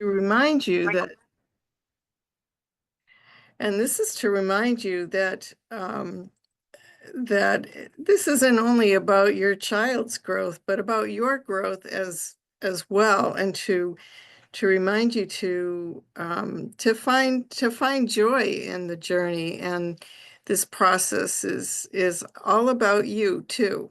to remind you that, and this is to remind you that that this isn't only about your child's growth, but about your growth as well, and to remind you to find joy in the journey, and this process is all about you too.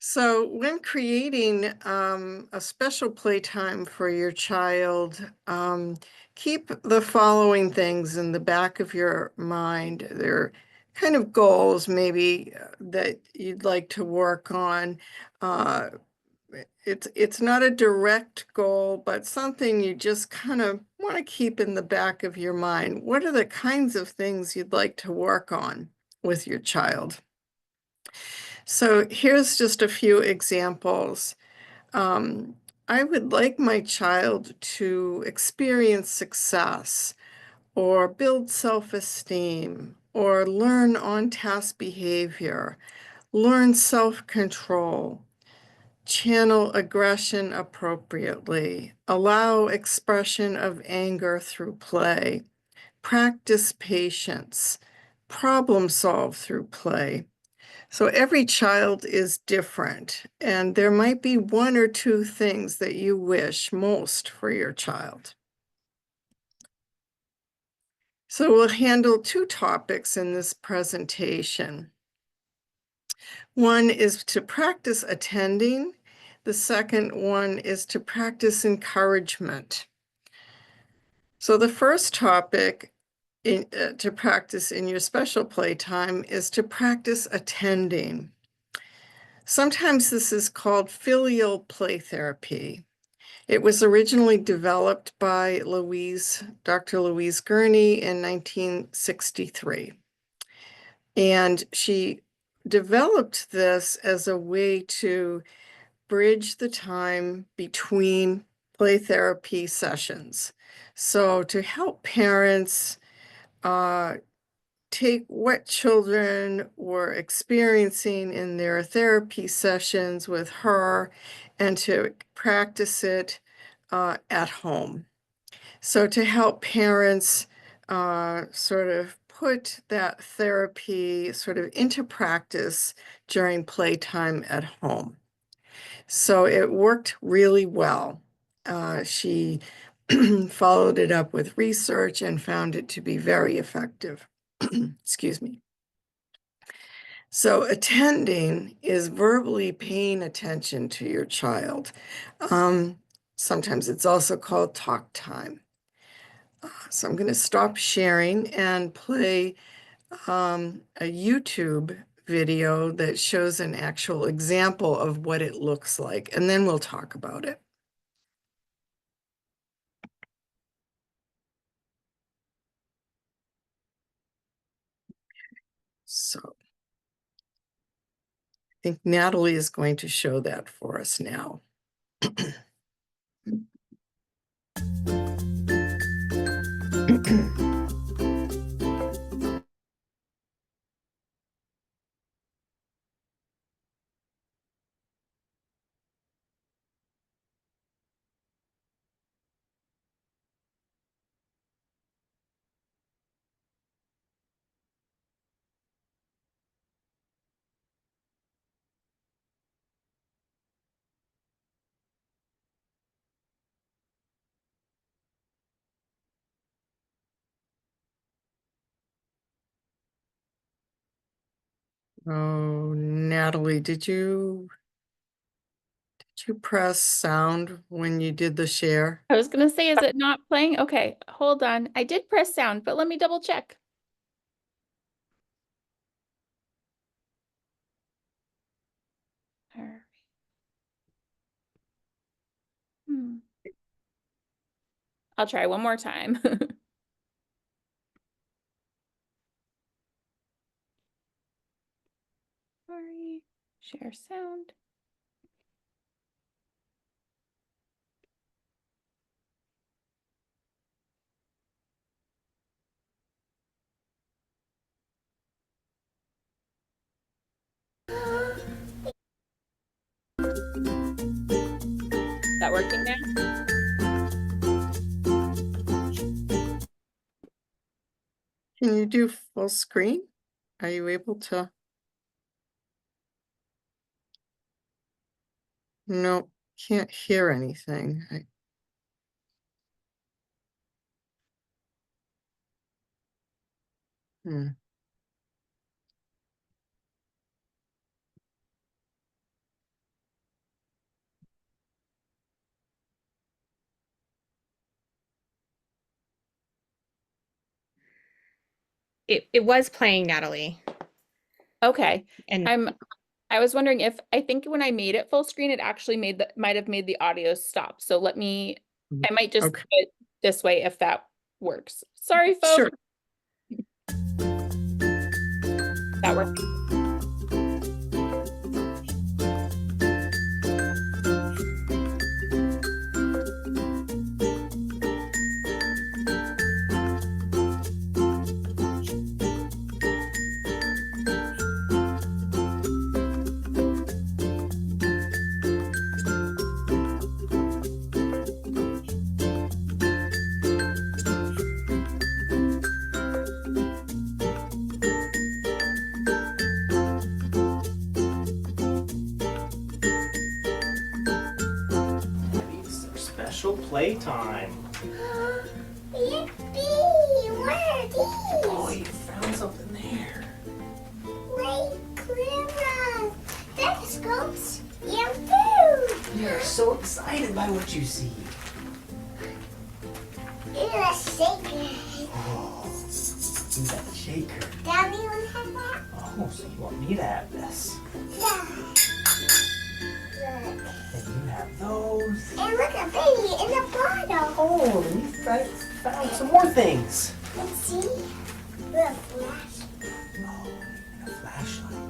So when creating a special playtime for your child, keep the following things in the back of your mind. They're kind of goals maybe that you'd like to work on. Uh, it's not a direct goal, but something you just kind of want to keep in the back of your mind. What are the kinds of things you'd like to work on with your child? So here's just a few examples. Um, I would like my child to experience success or build self-esteem or learn on-task behavior, learn self-control, channel aggression appropriately, allow expression of anger through play, practice patience, problem solve through play. So every child is different, and there might be one or two things that you wish most for your child. So we'll handle two topics in this presentation. One is to practice attending. The second one is to practice encouragement. So the first topic to practice in your special playtime is to practice attending. Sometimes this is called filial play therapy. It was originally developed by Dr. Louise Gurney in 1963. And she developed this as a way to bridge the time between play therapy sessions. So to help parents take what children were experiencing in their therapy sessions with her and to practice it at home. So to help parents sort of put that therapy sort of into practice during playtime at home. So it worked really well. She followed it up with research and found it to be very effective. Excuse me. So attending is verbally paying attention to your child. Sometimes it's also called talk time. So I'm going to stop sharing and play a YouTube video that shows an actual example of what it looks like, and then we'll talk about it. So I think Natalie is going to show that for us now. Oh, Natalie, did you press sound when you did the share? I was going to say, is it not playing? Okay, hold on. I did press sound, but let me double check. All right. I'll try one more time. Sorry. Share sound. that working now? Can you do full screen? Are you able to? No, can't hear anything. Hmm. It was playing, Natalie. Okay. And I was wondering if I think when I made it full screen, it actually might have made the audio stop. So I might just Okay. do it this way if that works. Sorry, folks. Sure. That works. Special playtime. Yippee! What are these? Oh, you found something there. Wait, Clara! Stethoscopes and food! You're so excited by what you see. It's a shaker. Oh, you got the shaker. Daddy would have that? Oh, so you want me to have this? Yeah. Look. And you have those. And look, a baby in a bottle. Oh, and you found some more things. Let's see. The flash. Oh, and a flashlight.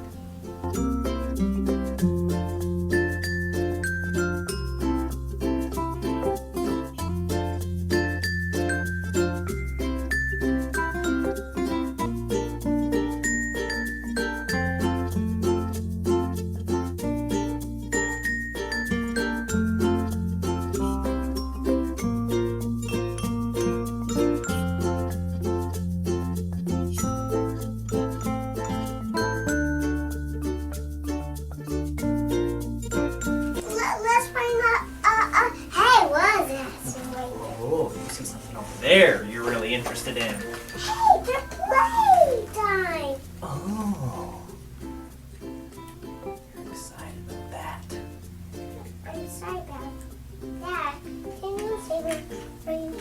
Let's find out. Hey, what is that? Oh, you see something over there you're really interested in. Hey, the playtime. Oh. You're excited about that. I'm sorry about that. Can you say my friend?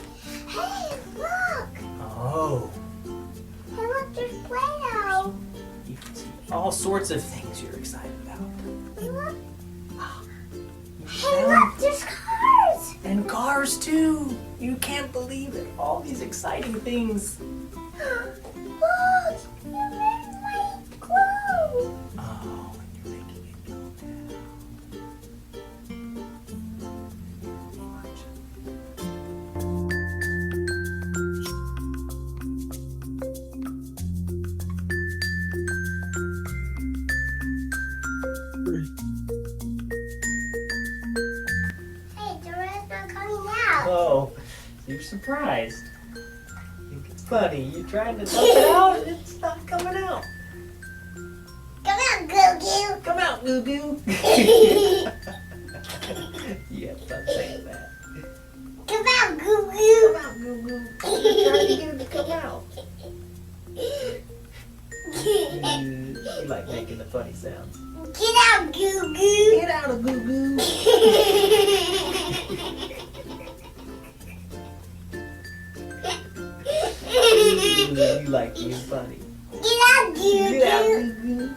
Hey, look! Oh. Hey, look, there's Play-Doh. You can see all sorts of things you're excited about. Hey, look. You Hey, found- look, there's cars. And cars too! You can't believe it! All these exciting things! Look, you made my glue. Oh, and you're making it go now. Hey, the red's not coming out. Oh, you're surprised. I think it's funny. You trying to dump it out and it's not coming out. Come out, Goo Come out, Goo Goo! You have fun saying that. Come out, Goo Goo. Come out, Goo Goo! You're trying to get it to come out. You like making the funny sounds. Get out, Goo Goo. Get out of Goo Goo! You like being funny. Get out, Goo Get out, Goo. Goo Goo!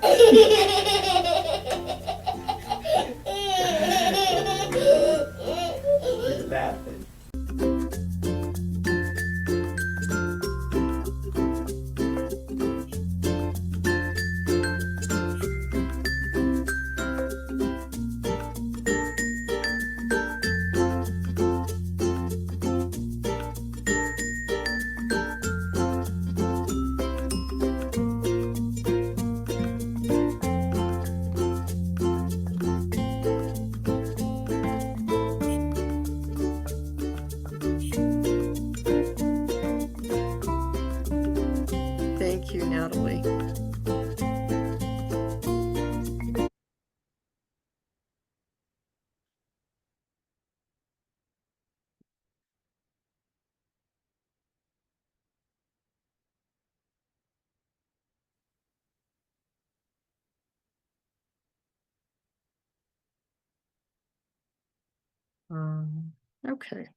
You're laughing. Okay.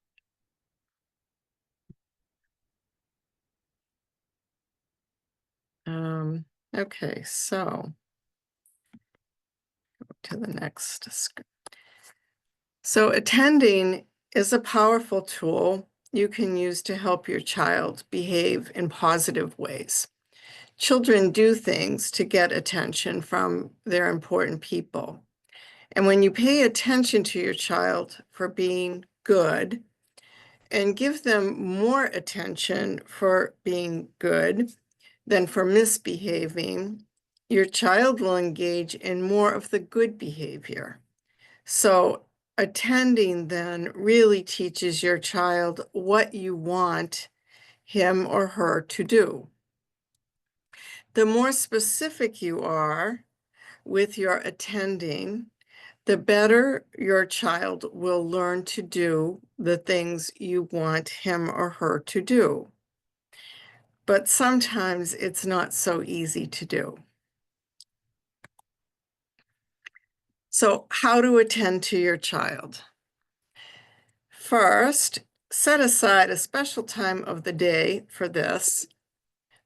Okay, so to the next screen. So attending is a powerful tool you can use to help your child behave in positive ways. Children do things to get attention from their important people. And when you pay attention to your child for being good and give them more attention for being good than for misbehaving, your child will engage in more of the good behavior. So attending then really teaches your child what you want him or her to do. The more specific you are with your attending, the better your child will learn to do the things you want him or her to do. But sometimes it's not so easy to do. So how to attend to your child? First, set aside a special time of the day for this.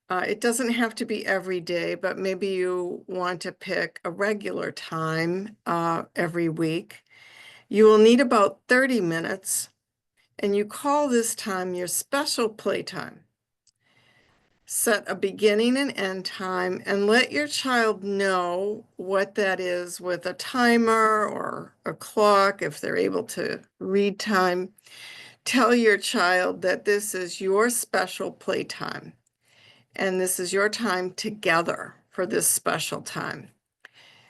It doesn't have to be every day, but maybe you want to pick a regular time every week. You will need about 30 minutes, and you call this time your special playtime. Set a beginning and end time and let your child know what that is with a timer or a clock if they're able to read time. Tell your child that this is your special playtime and this is your time together for this special time.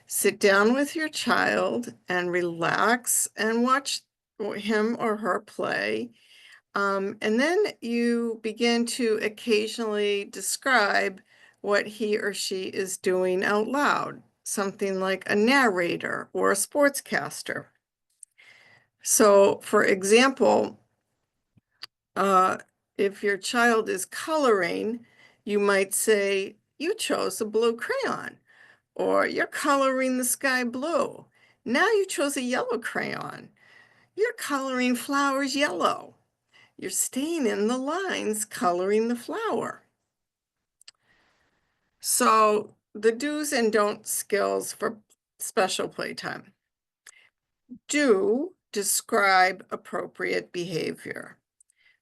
Sit down with your child and relax and watch him or her play. And then you begin to occasionally describe what he or she is doing out loud, something like a narrator or a sportscaster. So, for example, if your child is coloring, you might say, "You chose a blue crayon," or "You're coloring the sky blue. Now you chose a yellow crayon. You're coloring flowers yellow. You're staying in the lines, coloring the flower." So the do's and don'ts skills for special playtime. Do describe appropriate behavior.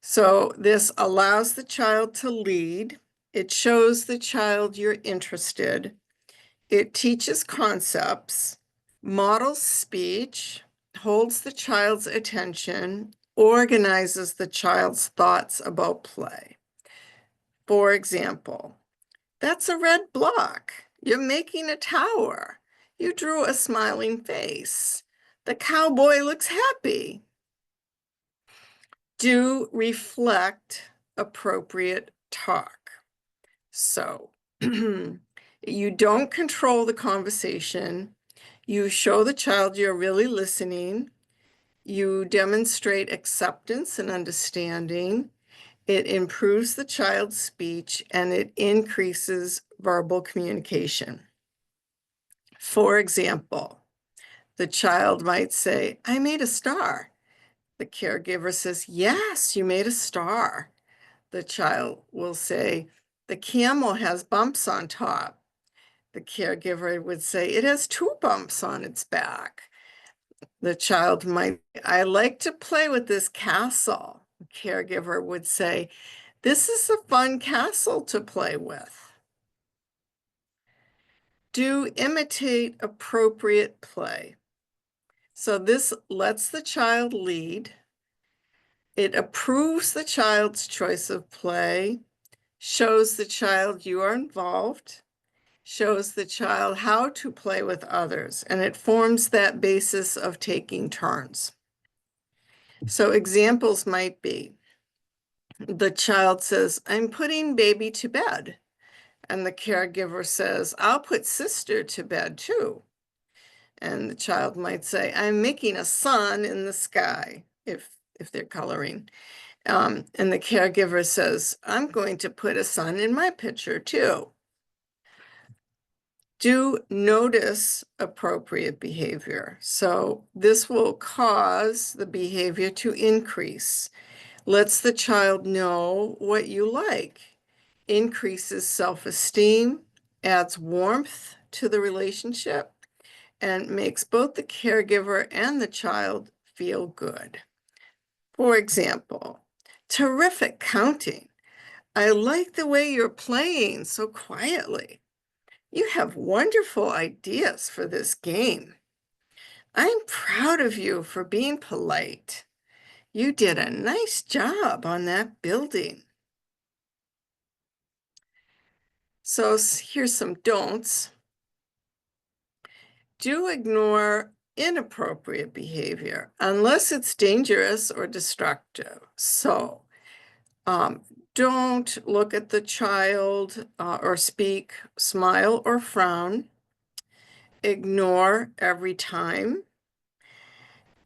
So this allows the child to lead. It shows the child you're interested. It teaches concepts, models speech, holds the child's attention, organizes the child's thoughts about play. For example, "That's a red block. You're making a tower. You drew a smiling face. The cowboy looks happy." Do reflect appropriate talk. So you don't control the conversation. You show the child you're really listening. You demonstrate acceptance and understanding. It improves the child's speech and it increases verbal communication. For example, the child might say, "I made a star." The caregiver says, "Yes, you made a star." The child will say, "The camel has bumps on top." The caregiver would say, "It has 2 bumps on its back." The child might, "I like to play with this castle." The caregiver would say, "This is a fun castle to play with." Do imitate appropriate play. So this lets the child lead. It approves the child's choice of play, shows the child you are involved, shows the child how to play with others, and it forms that basis of taking turns. So examples might be, the child says, "I'm putting baby to bed." And the caregiver says, "I'll put sister to bed too." And the child might say, "I'm making a sun in the sky," if they're coloring. And the caregiver says, "I'm going to put a sun in my picture too." Do notice appropriate behavior. So this will cause the behavior to increase. Lets the child know what you like. Increases self-esteem, adds warmth to the relationship, and makes both the caregiver and the child feel good. For example, terrific counting. I like the way you're playing so quietly. You have wonderful ideas for this game. I'm proud of you for being polite. You did a nice job on that building. So here's some don'ts. Do ignore inappropriate behavior unless it's dangerous or destructive. So don't look at the child or speak, smile, or frown. Ignore every time.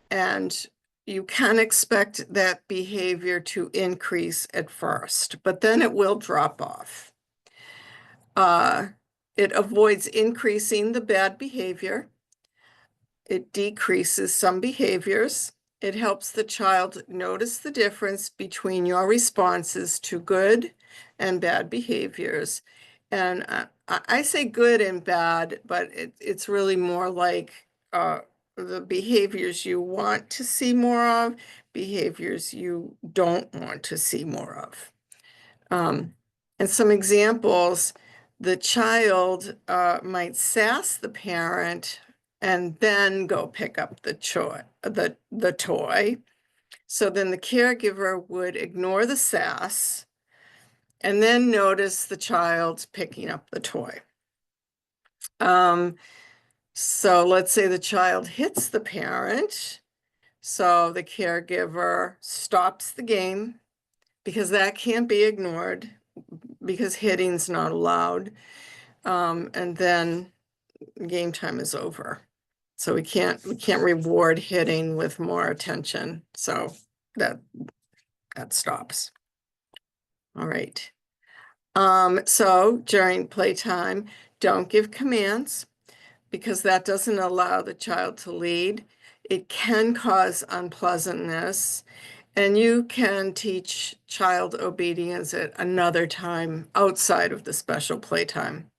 And you can expect that behavior to increase at first, but then it will drop off. It avoids increasing the bad behavior. It decreases some behaviors. It helps the child notice the difference between your responses to good and bad behaviors. And I say good and bad, but it's really more like the behaviors you want to see more of, behaviors you don't want to see more of. And some examples, the child might sass the parent and then go pick up the toy. So then the caregiver would ignore the sass and then notice the child picking up the toy. So let's say the child hits the parent. So the caregiver stops the game because that can't be ignored because hitting's not allowed. And then game time is over. So we can't reward hitting with more attention. So that stops. All right. So during playtime, don't give commands because that doesn't allow the child to lead. It can cause unpleasantness, and you can teach child obedience at another time outside of the special playtime.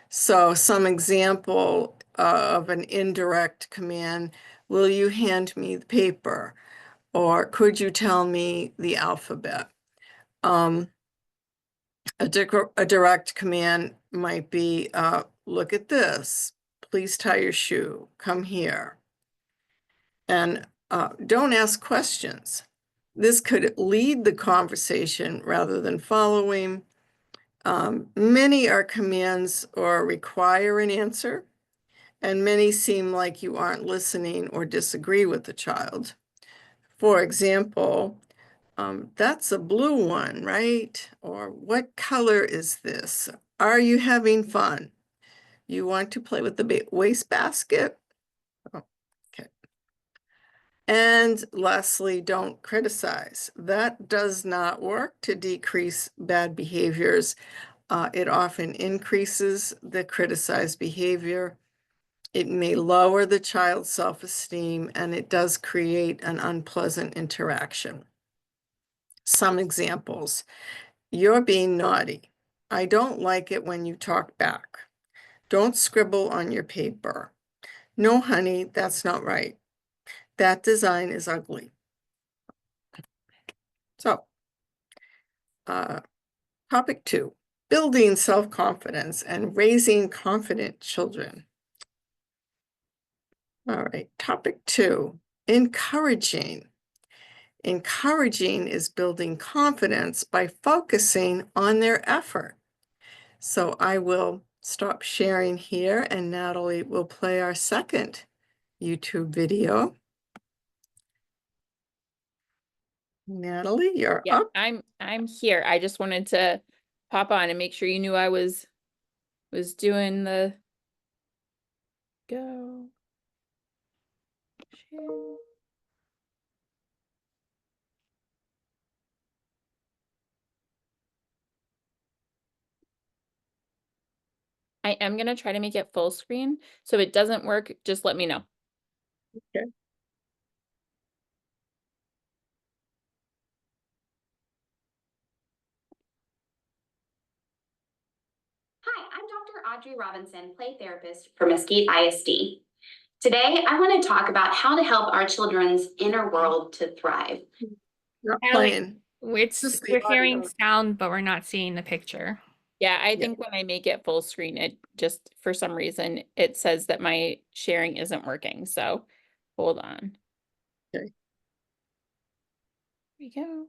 So some example of an indirect command, will you hand me the paper? Or could you tell me the alphabet? A direct command might be, look at this, please tie your shoe, come here. And don't ask questions. This could lead the conversation rather than following. Many are commands or require an answer, and many seem like you aren't listening or disagree with the child. For example, that's a blue one, right? Or what color is this? Are you having fun? You want to play with the wastebasket? Oh, okay. And lastly, don't criticize. That does not work to decrease bad behaviors. It often increases the criticized behavior. It may lower the child's self-esteem, and it does create an unpleasant interaction. Some examples. You're being naughty. I don't like it when you talk back. Don't scribble on your paper. No, honey, that's not right. That design is ugly. So, topic 2, building self-confidence and raising confident children. All right, topic 2, encouraging. Encouraging is building confidence by focusing on their effort. So I will stop sharing here and Natalie will play our second YouTube video. Natalie, you're Yeah, up. I'm here. I just wanted to pop on and make sure you knew I was doing the go. Share. I am gonna try to make it full screen. So if it doesn't work, just let me know. Okay. Hi, I'm Dr. Audrey Robinson, play therapist for Mesquite ISD. Today, I want to talk about how to help our children's inner world to thrive. Not Natalie, playing. It's, Just the we're hearing audio. sound, but we're not seeing the picture. Yeah, I Yeah. think when I make it full screen, it just, for some reason, it says that my sharing isn't working. So hold on. Okay. Here we go.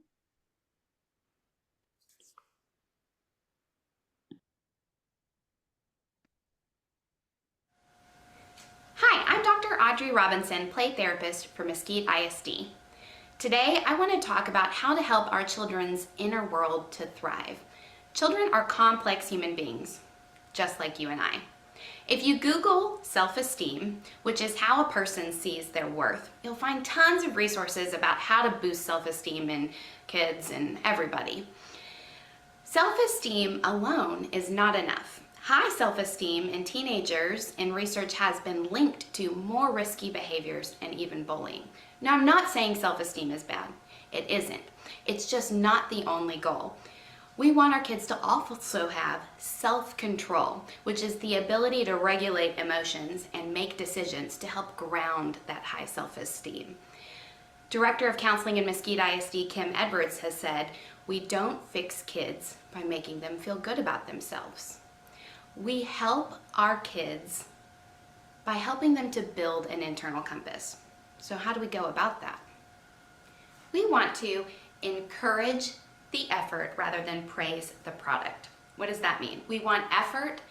Hi, I'm Dr. Audrey Robinson, play therapist for Mesquite ISD. Today, I want to talk about how to help our children's inner world to thrive. Children are complex human beings, just like you and I. If you Google self-esteem, which is how a person sees their worth, you'll find tons of resources about how to boost self-esteem in kids and everybody. Self-esteem alone is not enough. High self-esteem in teenagers in research has been linked to more risky behaviors and even bullying. Now, I'm not saying self-esteem is bad. It isn't. It's just not the only goal. We want our kids to also have self-control, which is the ability to regulate emotions and make decisions to help ground that high self-esteem. Director of Counseling in Mesquite ISD, Kim Edwards, has said, "We don't fix kids by making them feel good about themselves. We help our kids by helping them to build an internal compass." So how do we go about that? We want to encourage the effort rather than praise the product. What does that mean? We want effort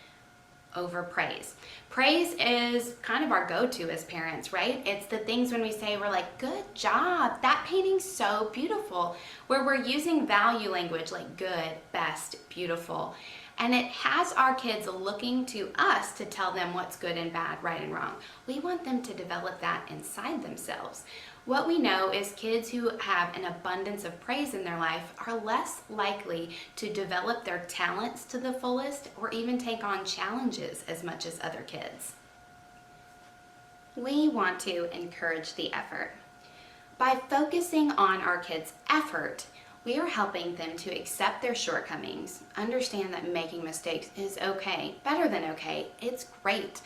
over praise. Praise is kind of our go-to as parents, right? It's the things when we say, we're like, "Good job, that painting's so beautiful," where we're using value language like good, best, beautiful. And it has our kids looking to us to tell them what's good and bad, right and wrong. We want them to develop that inside themselves. What we know is kids who have an abundance of praise in their life are less likely to develop their talents to the fullest or even take on challenges as much as other kids. We want to encourage the effort. By focusing on our kids' effort, we are helping them to accept their shortcomings, understand that making mistakes is okay, better than okay, it's great.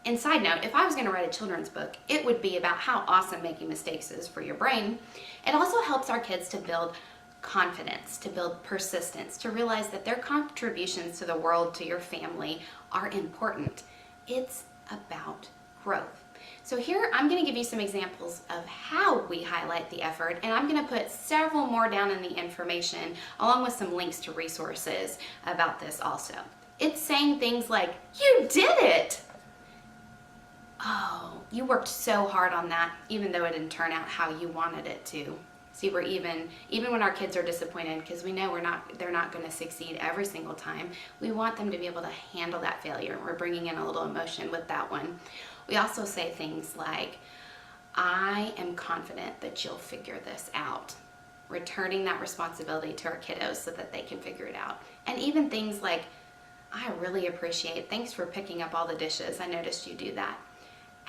And side note, if I was going to write a children's book, it would be about how awesome making mistakes is for your brain. It also helps our kids to build confidence, to build persistence, to realize that their contributions to the world, to your family, are important. It's about growth. So here I'm going to give you some examples of how we highlight the effort, and I'm going to put several more down in the information along with some links to resources about this also. It's saying things like, "You did it!" "Oh, you worked so hard on that, even though it didn't turn out how you wanted it to." See, we're even when our kids are disappointed, because we know they're not going to succeed every single time, we want them to be able to handle that failure. We're bringing in a little emotion with that one. We also say things like, "I am confident that you'll figure this out." Returning that responsibility to our kiddos so that they can figure it out. And even things like, "I really appreciate, thanks for picking up all the dishes. I noticed you do that."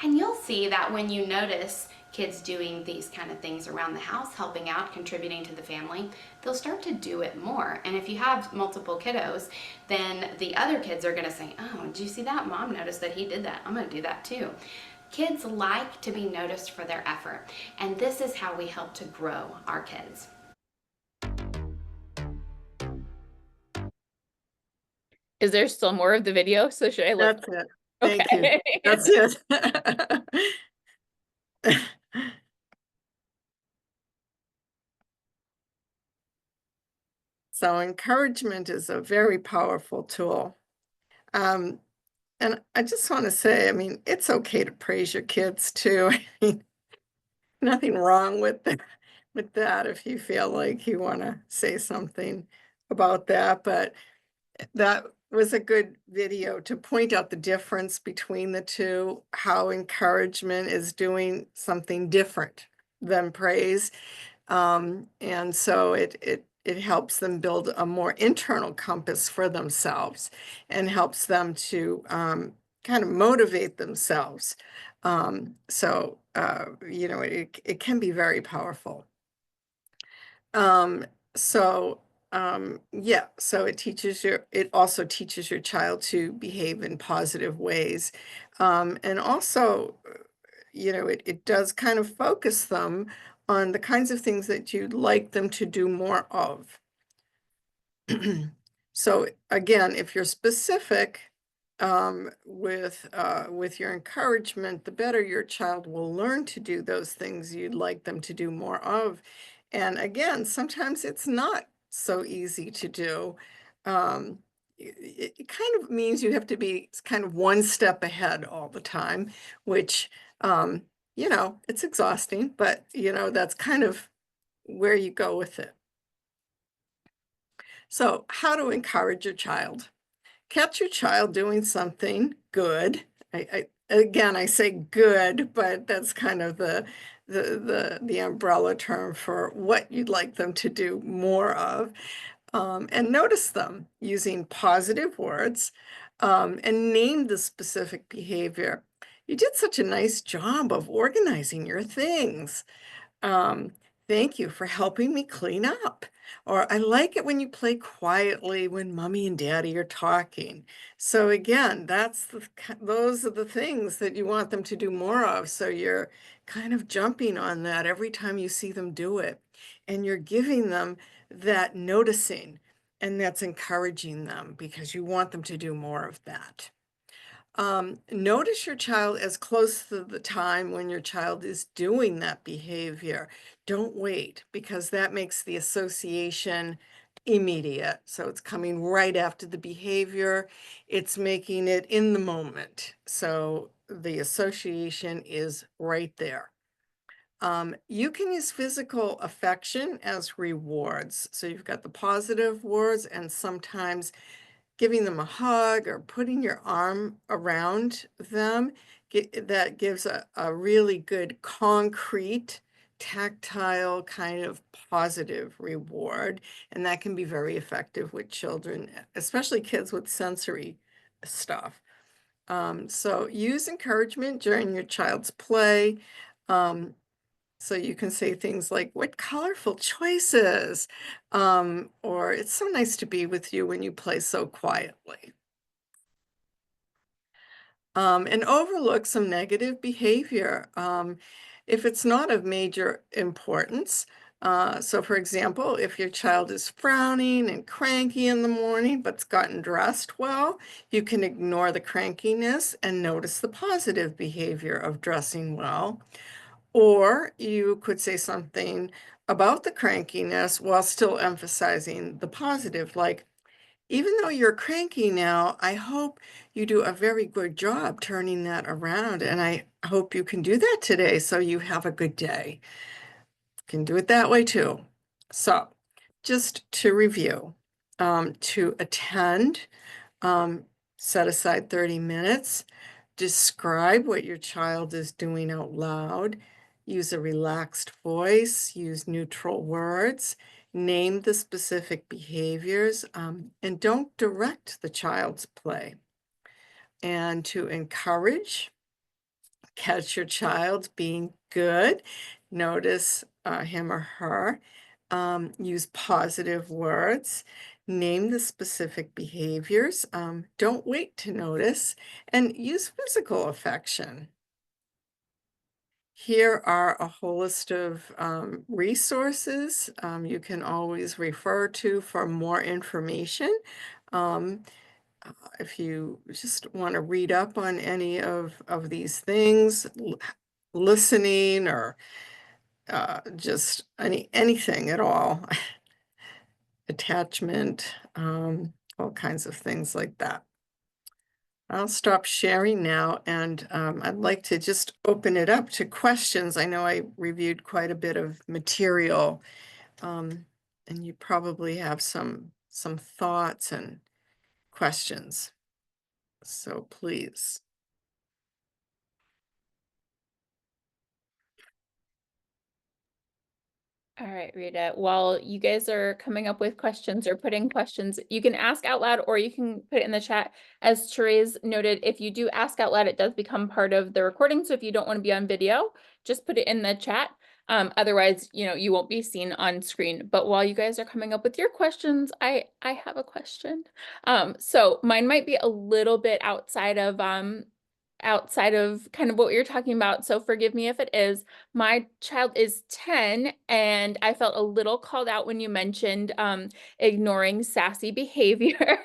And you'll see that when you notice kids doing these kind of things around the house, helping out, contributing to the family, they'll start to do it more. And if you have multiple kiddos, then the other kids are going to say, "Oh, did you see that? Mom noticed that he did that. I'm going to do that too." Kids like to be noticed for their effort. And this is how we help to grow our kids. Is there still more of the video? So should I look? That's it. Thank you. Okay. That's it. So encouragement is a very powerful tool. And I just want to say, I mean, it's okay to praise your kids too. I mean, nothing wrong with that if you feel like you want to say something about that. But that was a good video to point out the difference between the two, how encouragement is doing something different than praise. And so it it helps them build a more internal compass for themselves and helps them to kind of motivate themselves. It can be very powerful. So it also teaches your child to behave in positive ways. And also, it does kind of focus them on the kinds of things that you'd like them to do more of. So again, if you're specific with your encouragement, the better your child will learn to do those things you'd like them to do more of. And again, sometimes it's not so easy to do. It kind of means you have to be kind of one step ahead all the time, which, it's exhausting, but, that's kind of where you go with it. So how to encourage your child? Catch your child doing something good. Again, I say good, but that's kind of the umbrella term for what you'd like them to do more of. And notice them using positive words, and name the specific behavior. You did such a nice job of organizing your things. Um, Thank you for helping me clean up. Or I like it when you play quietly when mommy and daddy are talking. So again, those are the things that you want them to do more of. So you're kind of jumping on that every time you see them do it. And you're giving them that noticing, and that's encouraging them because you want them to do more of that. Notice your child as close to the time when your child is doing that behavior. Don't wait, because that makes the association immediate. So it's coming right after the behavior. It's making it in the moment. So the association is right there. You can use physical affection as rewards. So you've got the positive words, and sometimes giving them a hug or putting your arm around them, that gives a really good concrete, tactile kind of positive reward. And that can be very effective with children, especially kids with sensory stuff. So use encouragement during your child's play. So you can say things like, what colorful choices, or it's so nice to be with you when you play so quietly. And overlook some negative behavior if it's not of major importance. So for example, if your child is frowning and cranky in the morning but's gotten dressed well, you can ignore the crankiness and notice the positive behavior of dressing well. Or you could say something about the crankiness while still emphasizing the positive, like, even though you're cranky now, I hope you do a very good job turning that around, and I hope you can do that today so you have a good day. You can do it that way too. So just to review, to attend, set aside 30 minutes. Describe what your child is doing out loud. Use a relaxed voice. Use neutral words. Name the specific behaviors, and don't direct the child's play. And to encourage, catch your child being good. Notice him or her. Use positive words. Name the specific behaviors. Don't wait to notice. And use physical affection. Here are a whole list of resources you can always refer to for more information. If you just want to read up on any of these things, listening, or just anything at all, attachment, all kinds of things like that. I'll stop sharing now, and I'd like to just open it up to questions. I know I reviewed quite a bit of material, and you probably have some thoughts and questions. So please. All right, Rita. While you guys are coming up with questions or putting questions, you can ask out loud or you can put it in the chat. As Therese noted, if you do ask out loud, it does become part of the recording. So if you don't want to be on video, just put it in the chat. Otherwise, you won't be seen on screen. But while you guys are coming up with your questions, I have a question. So mine might be a little bit outside of kind of what you're talking about. So forgive me if it is. My child is 10, and I felt a little called out when you mentioned ignoring sassy behavior.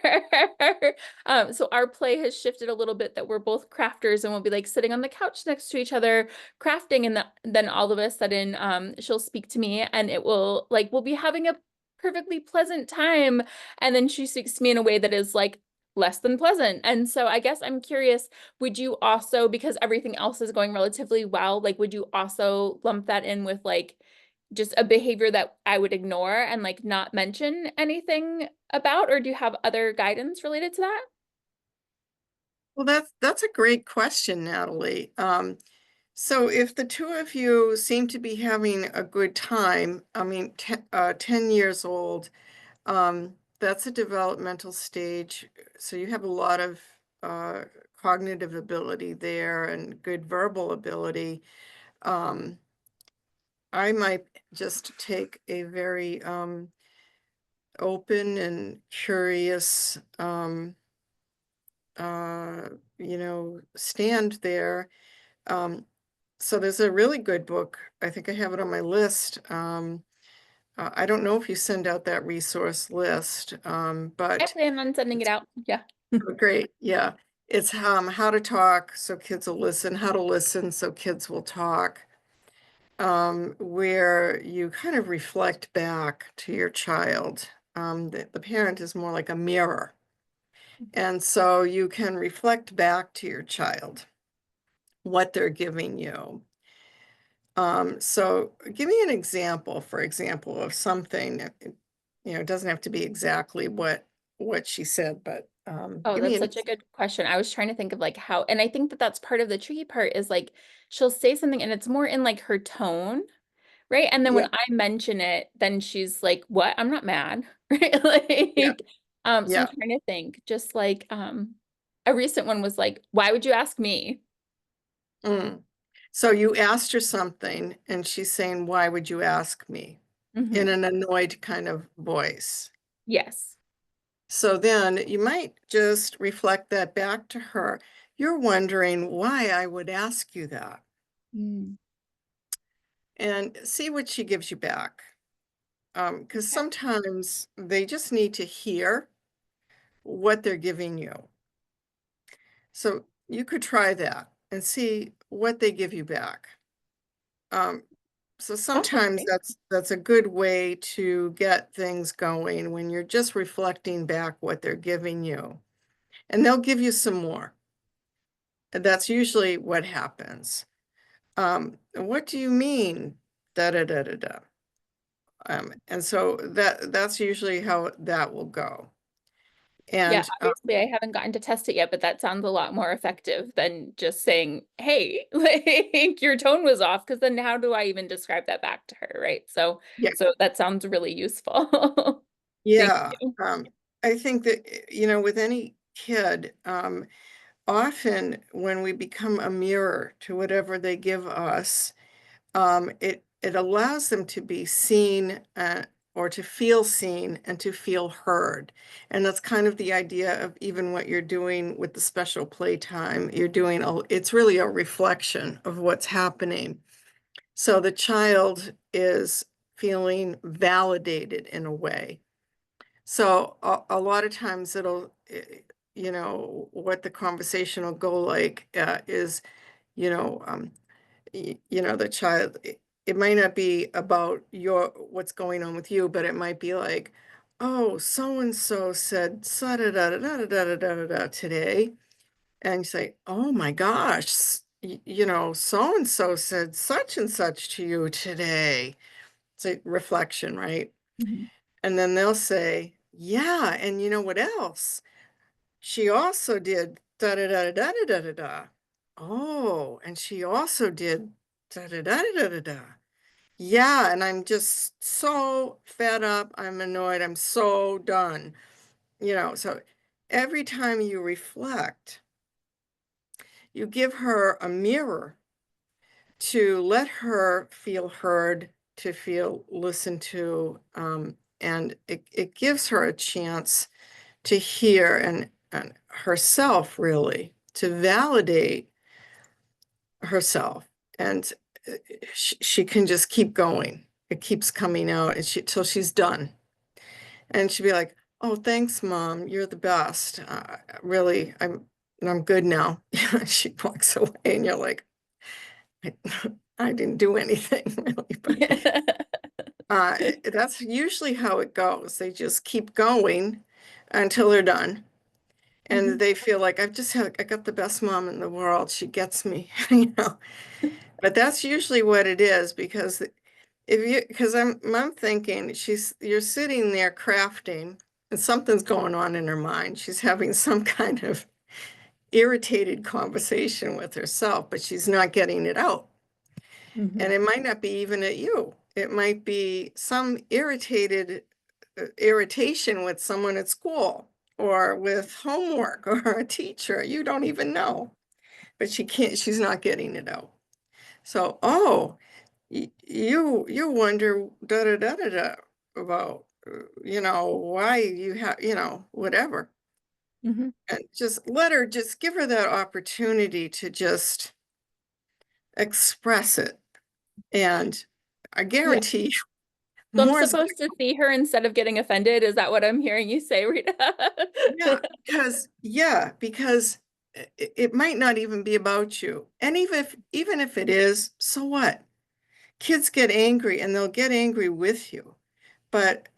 So our play has shifted a little bit that we're both crafters and we'll be like sitting on the couch next to each other crafting, and then all of a sudden she'll speak to me and it will like we'll be having a perfectly pleasant time, and then she speaks to me in a way that is like less than pleasant. And so I guess I'm curious, would you also, because everything else is going relatively well, like would you also lump that in with like just a behavior that I would ignore and like not mention anything about, or do you have other guidance related to that? Well, that's a great question, Natalie. So if the two of you seem to be having a good time, I mean, 10 years old, that's a developmental stage. So you have a lot of cognitive ability there and good verbal ability. I might just take a very open and curious, stand there. So there's a really good book. I think I have it on my list. I don't know if you send out that resource list, I but plan on sending it out. Yeah. great. Yeah. It's How to Talk So Kids Will Listen, How to Listen So Kids Will Talk, where you kind of reflect back to your child. The parent is more like a mirror. And so you can reflect back to your child what they're giving you. So give me an example, for example, of something, it doesn't have to be exactly what she said, but Oh, give me that's such a good question. I was trying to think of like how, and I think that that's part of the tricky part is like she'll say something and it's more in like her tone, right? And then yeah, when I mention it, then she's like, "What? I'm not mad." Right? yeah, Like, so I'm yeah. trying to think, just like a recent one was like, "Why would you ask me?" Mm. So you asked her something and she's saying, "Why would you ask me?" in Mhm. an annoyed kind of voice. Yes. So then you might just reflect that back to her. You're wondering why I would ask you that, Mm. and see what she gives you back. Because Okay. sometimes they just need to hear what they're giving you. So you could try that and see what they give you back. So sometimes Okay. that's a good way to get things going when you're just reflecting back what they're giving you. And they'll give you some more. And that's usually what happens. What do you mean? Da da da da da. And so that's usually how that will go. Yeah, And obviously I haven't gotten to test it yet, but that sounds a lot more effective than just saying, "Hey, like your tone was off," because then how do I even describe that back to her, right? So yeah, so that sounds really useful. Thank yeah. you. I think that, with any kid, often when we become a mirror to whatever they give us, it allows them to be seen, or to feel seen and to feel heard. And that's kind of the idea of even what you're doing with the special playtime. It's really a reflection of what's happening. So the child is feeling validated in a way. So a lot of times what the conversation will go like, is, you know, the child, it might not be about what's going on with you, but it might be like, "Oh, so and so said da da da da da da da da da today," and you say, "Oh my gosh, so and so said such and such to you today." It's a reflection, right? Mhm. And then they'll say, "Yeah, and you know what else? She also did da da da da da da da da. Oh, and she also did da da da da da da." Yeah, and I'm just so fed up. I'm annoyed. I'm so done. So every time you reflect, you give her a mirror to let her feel heard, to feel listened to, and it gives her a chance to hear and herself really, to validate herself. And she can just keep going. It keeps coming out and till she's done. And she'd be like, "Oh, thanks, Mom. You're the best. Really, I'm good now." She walks away and you're like, I, I didn't do anything really, but that's usually how it goes. They just keep going until they're done. And Mhm. they feel like I got the best mom in the world. She gets me, But that's usually what it is because because I'm thinking you're sitting there crafting and something's going on in her mind. She's having some kind of irritated conversation with herself, but she's not getting it out. Mhm. And it might not be even at you. It might be some irritation with someone at school or with homework or a teacher. You don't even know, but she's not getting it out. So, you wonder da da da da da about, why you have, whatever. Mhm. And just give her that opportunity to just express it. And I Yeah. guarantee you So I'm more is supposed to see her instead of getting offended. Is that what I'm hearing you say, Rita? because it might not even be about you. And even if it is, so what? Kids get angry and they'll get angry with you. But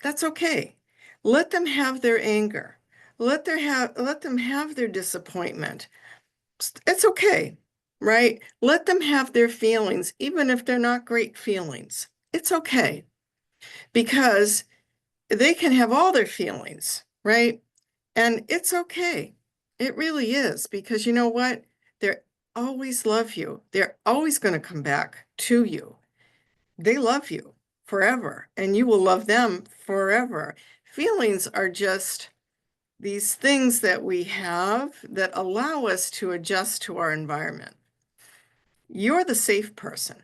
that's okay. Let them have their anger. Let them have their disappointment. It's okay, right? Let them have their feelings, even if they're not great feelings. It's okay because they can have all their feelings, right? And it's okay. It really is because you know what? They always love you. They're always going to come back to you. They love you forever, and you will love them forever. Feelings are just these things that we have that allow us to adjust to our environment. You're the safe person.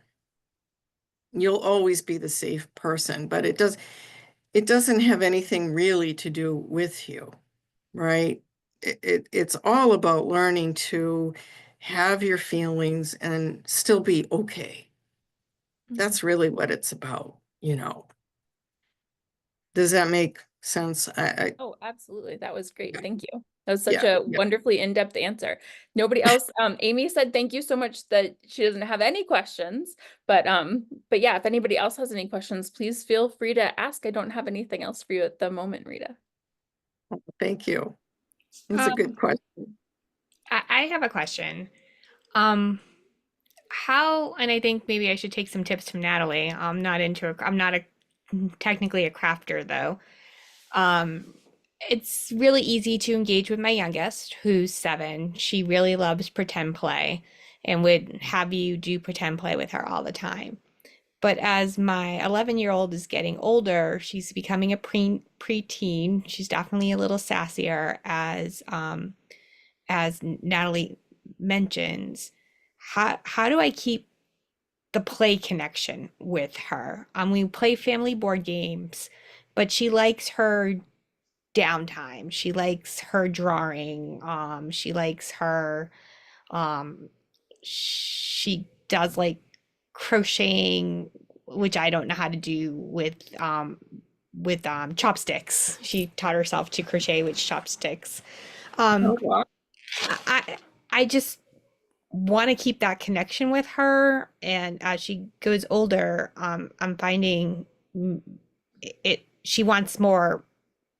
You'll always be the safe person, but it doesn't have anything really to do with you, right? It's all about learning to have your feelings and still be okay. That's really what it's about. Does that make sense? Oh, absolutely. That was great. Thank you. That was such Yeah, a yeah. wonderfully in-depth answer. Nobody else, Amy said thank you so much that she doesn't have any questions, but yeah, if anybody else has any questions, please feel free to ask. I don't have anything else for you at the moment, Rita. Thank you. It's a good question. I have a question. How, and I think maybe I should take some tips from Natalie. I'm not technically a crafter though. Um, it's really easy to engage with my youngest, who's 7. She really loves pretend play and would have you do pretend play with her all the time. But as my 11-year-old is getting older, she's becoming a preteen. She's definitely a little sassier, as Natalie mentions. How do I keep the play connection with her? We play family board games, but she likes her downtime. She likes her drawing. She likes her she does like crocheting, which I don't know how to do with chopsticks. She taught herself to crochet with chopsticks. Oh, Um, wow. I just want to keep that connection with her, and as she goes older, I'm finding she wants more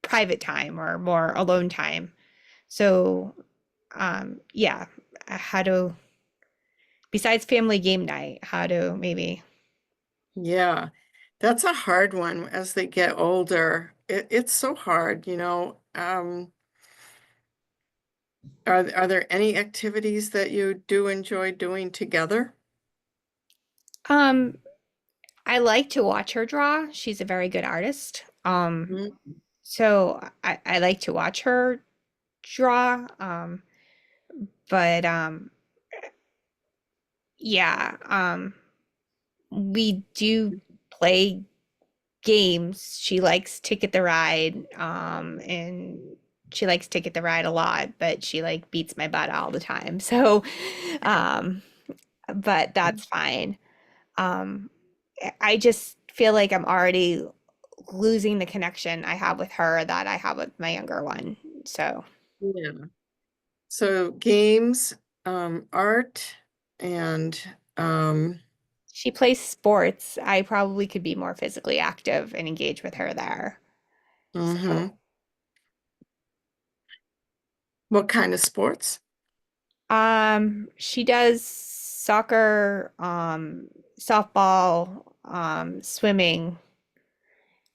private time or more alone time. So, yeah, how to, besides family game night, how to maybe. Yeah, that's a hard one as they get older. It's so hard. Are there any activities that you do enjoy doing together? Um, I like to watch her draw. She's a very good artist. Mm, So I like to watch her draw. But yeah, we do play games. She likes Ticket the Ride, and she likes Ticket the Ride a lot, but she like beats my butt all the time. So, um, but that's fine. Um, I just feel like I'm already losing the connection I have with her that I have with my younger one. So yeah. So games, art, and she plays sports. I probably could be more physically active and engage with her there. So, mhm. What kind of sports? she does soccer, softball, swimming.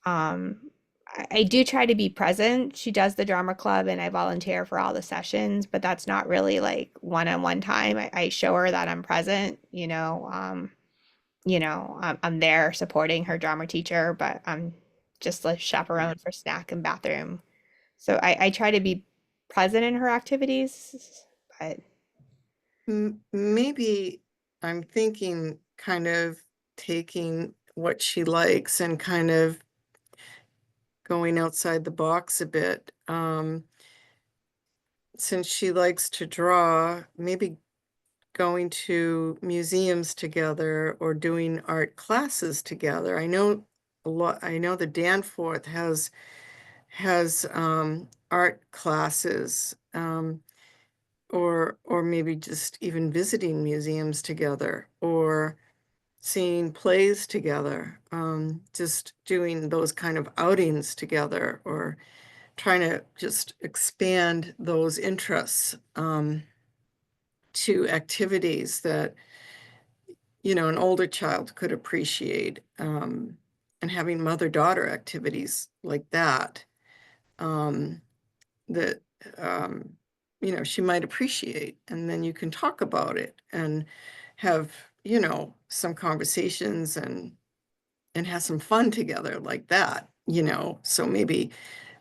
I do try to be present. She does the drama club and I volunteer for all the sessions, but that's not really like one-on-one time. I show her that I'm present, I'm there supporting her drama teacher, but I'm just a chaperone for snack and bathroom. So I try to be present in her activities, but Maybe I'm thinking kind of taking what she likes and kind of going outside the box a bit. Since she likes to draw, maybe going to museums together or doing art classes together. I know a lot, I know the Danforth has art classes, or maybe just even visiting museums together or seeing plays together, just doing those kind of outings together or trying to just expand those interests to activities that an older child could appreciate, and having mother-daughter activities like that, um, that um, she might appreciate, and then you can talk about it and have some conversations and have some fun together like that. So maybe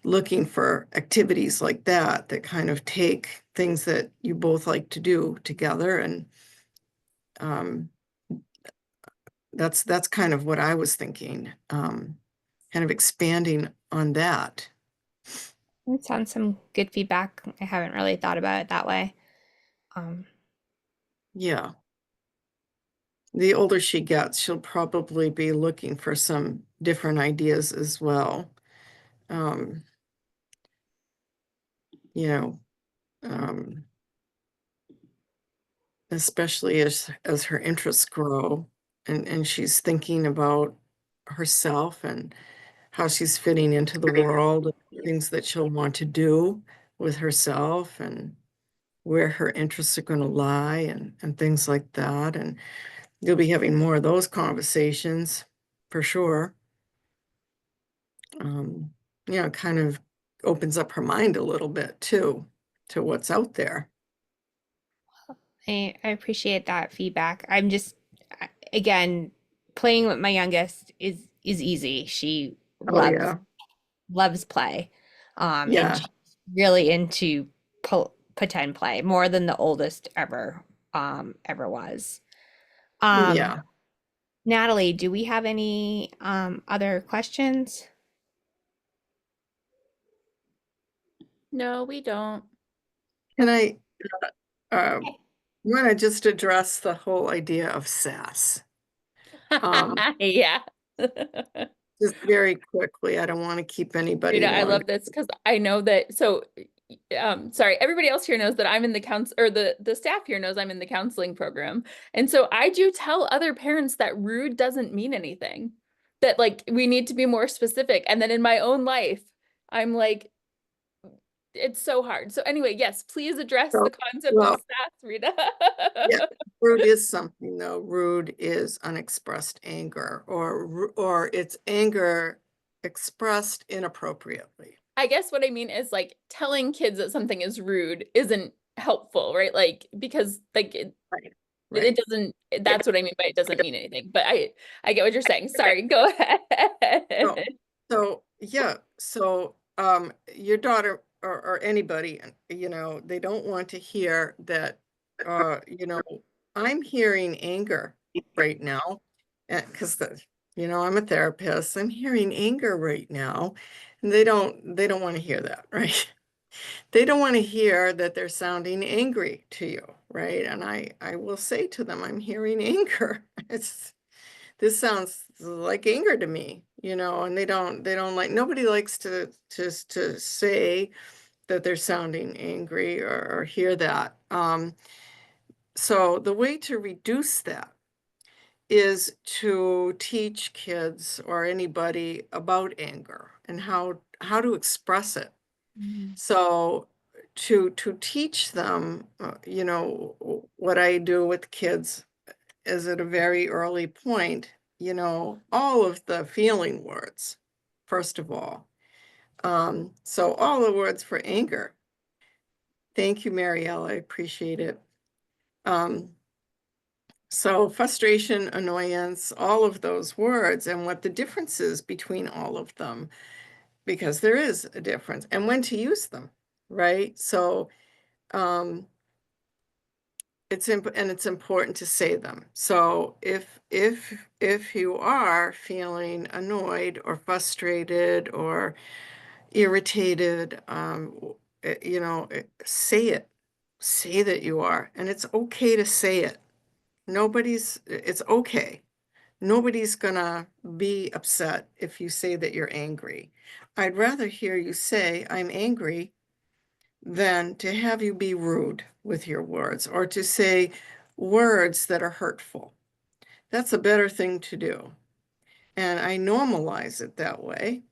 looking for activities like that that kind of take things that you both like to do together, and um, that's kind of what I was thinking, kind of expanding on that. it sounds some good feedback. I haven't really thought about it that way. Um, Yeah. The older she gets, she'll probably be looking for some different ideas as well. Um, you know, um, especially as her interests grow and she's thinking about herself and how she's fitting into the world, things that she'll want to do with herself and where her interests are going to lie and things like that. And you'll be having more of those conversations for sure. Um, kind of opens up her mind a little bit too, to what's out there. I appreciate that feedback. I'm just, again, playing with my youngest is easy. She Oh, loves yeah. loves play, and Yeah. she's really into pretend play more than the oldest ever was. Yeah. Natalie, do we have any other questions? No, we don't. Can I want to just address the whole idea of sass? Um, Yeah. just very quickly. I don't want to keep anybody Rita, I long. love this because I know that, sorry, everybody else here knows that I'm in the or the staff here knows I'm in the counseling program. And so I do tell other parents that rude doesn't mean anything, that like we need to be more specific. And then in my own life, I'm like, it's so hard. So anyway, yes, please address So, the concept of well, sass, Rita. yeah, rude is something though. Rude is unexpressed anger, or it's anger expressed inappropriately. I guess what I mean is like telling kids that something is rude isn't helpful, right? Like because like Right. It right? doesn't, that's what I mean by it doesn't mean anything, but I get what you're saying. Sorry, go So, ahead. so yeah, so your daughter or anybody, you know, they don't want to hear that, you know, I'm hearing anger right now, because you know, I'm a therapist. I'm hearing anger right now, and they don't want to hear that, right? They don't want to hear that they're sounding angry to you, right? And I will say to them, I'm hearing anger. It's this sounds like anger to me, you know, and they don't like, nobody likes to say that they're sounding angry or hear that. So the way to reduce that is to teach kids or anybody about anger and how to express it. So to teach them, you know, what I do with kids is at a very early point, you know, all of the feeling words, first of all. So all the words for anger. Thank you, Marielle. I appreciate it. So frustration, annoyance, all of those words and what the difference is between all of them, because there is a difference, and when to use them, right? So it's important to say them. So if you are feeling annoyed or frustrated or irritated, you know, say it. Say that you are, and it's okay to say it. It's okay. Nobody's gonna be upset if you say that you're angry. I'd rather hear you say, I'm angry, than to have you be rude with your words or to say words that are hurtful. That's a better thing to do. And I normalize it that way.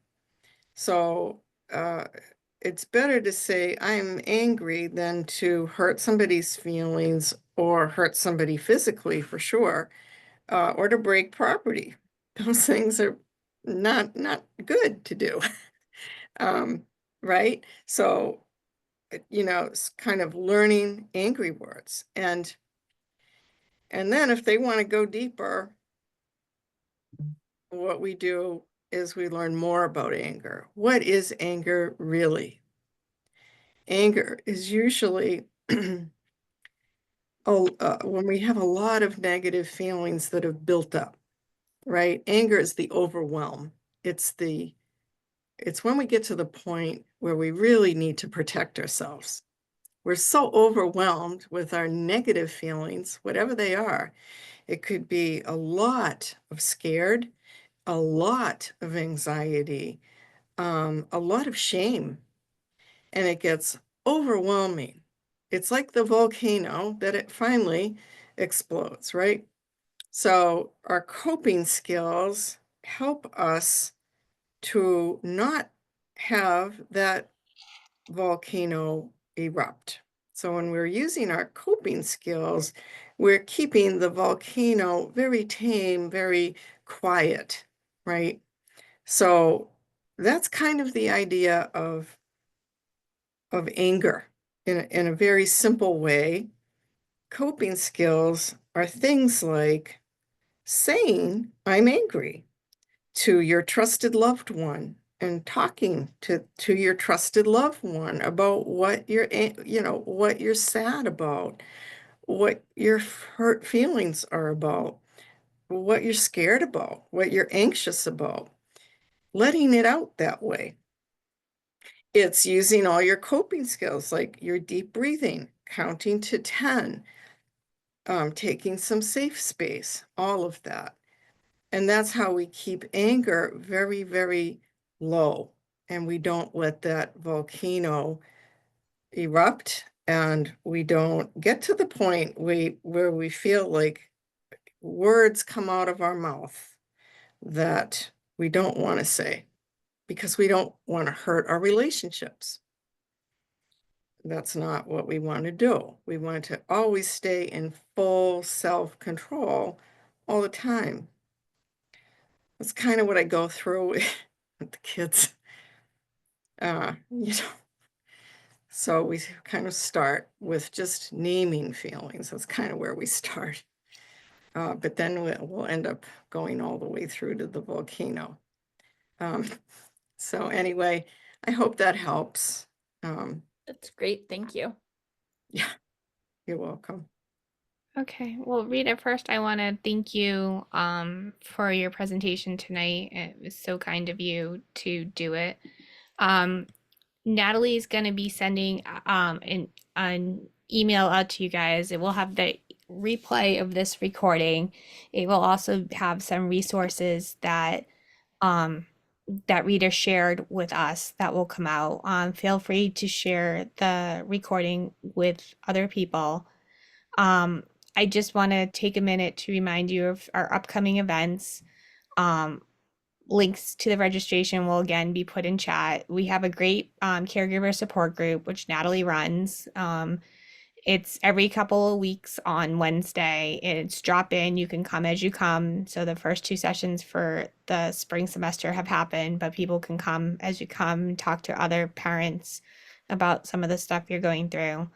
So it's better to say I'm angry than to hurt somebody's feelings or hurt somebody physically for sure, or to break property. Those things are not good to do. Right? So you know, it's kind of learning angry words. And then if they want to go deeper, what we do is we learn more about anger. What is anger really? Anger is usually when we have a lot of negative feelings that have built up, right? Anger is the overwhelm. It's when we get to the point where we really need to protect ourselves. We're so overwhelmed with our negative feelings, whatever they are. It could be a lot of scared, a lot of anxiety, a lot of shame, and it gets overwhelming. It's like the volcano that it finally explodes, right? So our coping skills help us to not have that volcano erupt. So when we're using our coping skills, we're keeping the volcano very tame, very quiet, right? So that's kind of the idea of anger in a very simple way. Coping skills are things like saying, I'm angry, to your trusted loved one and talking to your trusted loved one about what you know, what you're sad about, what your hurt feelings are about, what you're scared about, what you're anxious about, letting it out that way. It's using all your coping skills like your deep breathing, counting to 10, taking some safe space, all of that. And that's how we keep anger very, very low. And we don't let that volcano erupt. And we don't get to the point where we feel like words come out of our mouth that we don't want to say because we don't want to hurt our relationships. That's not what we want to do. We want to always stay in full self-control all the time. That's kind of what I go through with the kids. You know, So we kind of start with just naming feelings. That's kind of where we start. But then we'll end up going all the way through to the volcano. So anyway, I hope that helps. That's great. Thank you. Yeah, you're welcome. Okay, well, Rita, first I want to thank you for your presentation tonight. It was so kind of you to do it. Natalie's going to be sending an email out to you guys. It will have the replay of this recording. It will also have some resources that that Rita shared with us that will come out. Feel free to share the recording with other people. I just want to take a minute to remind you of our upcoming events. Links to the registration will again be put in chat. We have a great caregiver support group, which Natalie runs. It's every couple of weeks on Wednesday. It's drop in. You can come as you come. So the first 2 sessions for the spring semester have happened, but people can come as you come, talk to other parents about some of the stuff you're going through.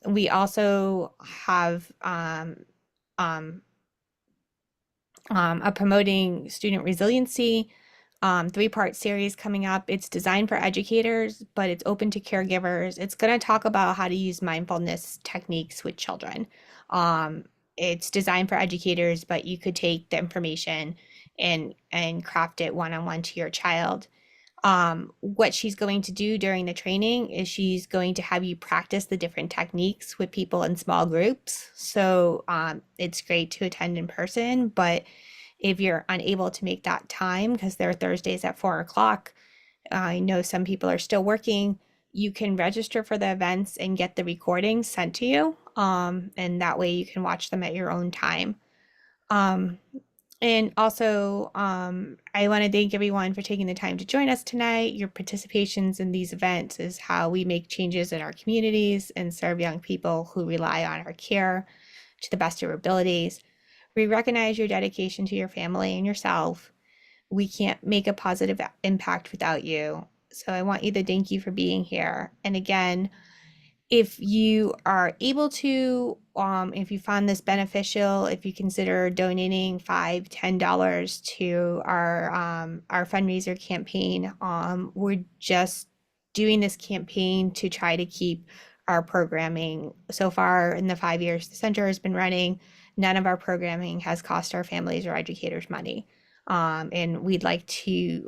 We also have a promoting student resiliency 3-part series coming up. It's designed for educators, but it's open to caregivers. It's going to talk about how to use mindfulness techniques with children. It's designed for educators, but you could take the information and craft it one-on-one to your child. What she's going to do during the training is she's going to have you practice the different techniques with people in small groups. So it's great to attend in person, but if you're unable to make that time, because there are Thursdays at 4 o'clock, I know some people are still working, you can register for the events and get the recordings sent to you. And that way you can watch them at your own time. And also, I want to thank everyone for taking the time to join us tonight. Your participations in these events is how we make changes in our communities and serve young people who rely on our care to the best of our abilities. We recognize your dedication to your family and yourself. We can't make a positive impact without you. So I want you to thank you for being here. And again, if you are able to, if you found this beneficial, if you consider donating $5, $10 to our fundraiser campaign, we're just doing this campaign to try to keep our programming. So far in the 5 years the center has been running, none of our programming has cost our families or educators money. And we'd like to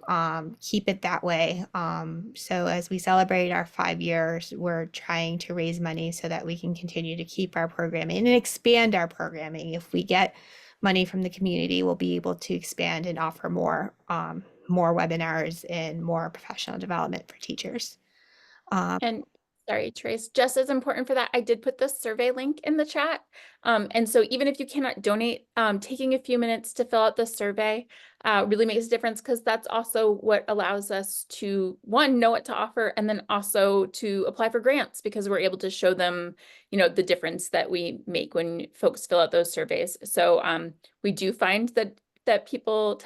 keep it that way. So as we celebrate our 5 years, we're trying to raise money so that we can continue to keep our programming and expand our programming. If we get money from the community, we'll be able to expand and offer more webinars and more professional development for teachers. And sorry, Trace, just as important for that, I did put the survey link in the chat. And so even if you cannot donate, taking a few minutes to fill out the survey really makes a difference, because that's also what allows us to, one, know what to offer, and then also to apply for grants, because we're able to show them, you know, the difference that we make when folks fill out those surveys. So we do find that people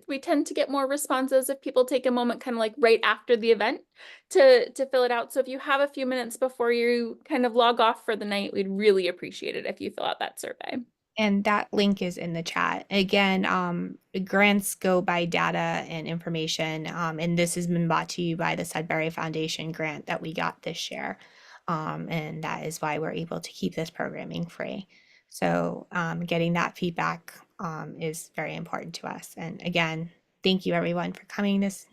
we tend to get more responses if people take a moment kind of like right after the event to fill it out. So if you have a few minutes before you kind of log off for the night, we'd really appreciate it if you fill out that survey. And that link is in the chat. Again, grants go by data and information, and this has been brought to you by the Sudbury Foundation grant that we got this year. And that is why we're able to keep this programming free. So getting that feedback is very important to us. And again, thank you everyone for coming this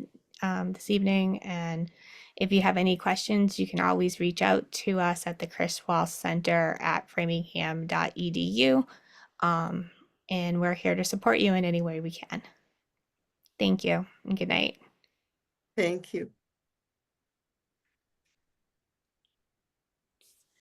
evening. And if you have any questions, you can always reach out to us at the Chris Walsh Center at framingham.edu. And we're here to support you in any way we can. Thank you and good night. Thank you.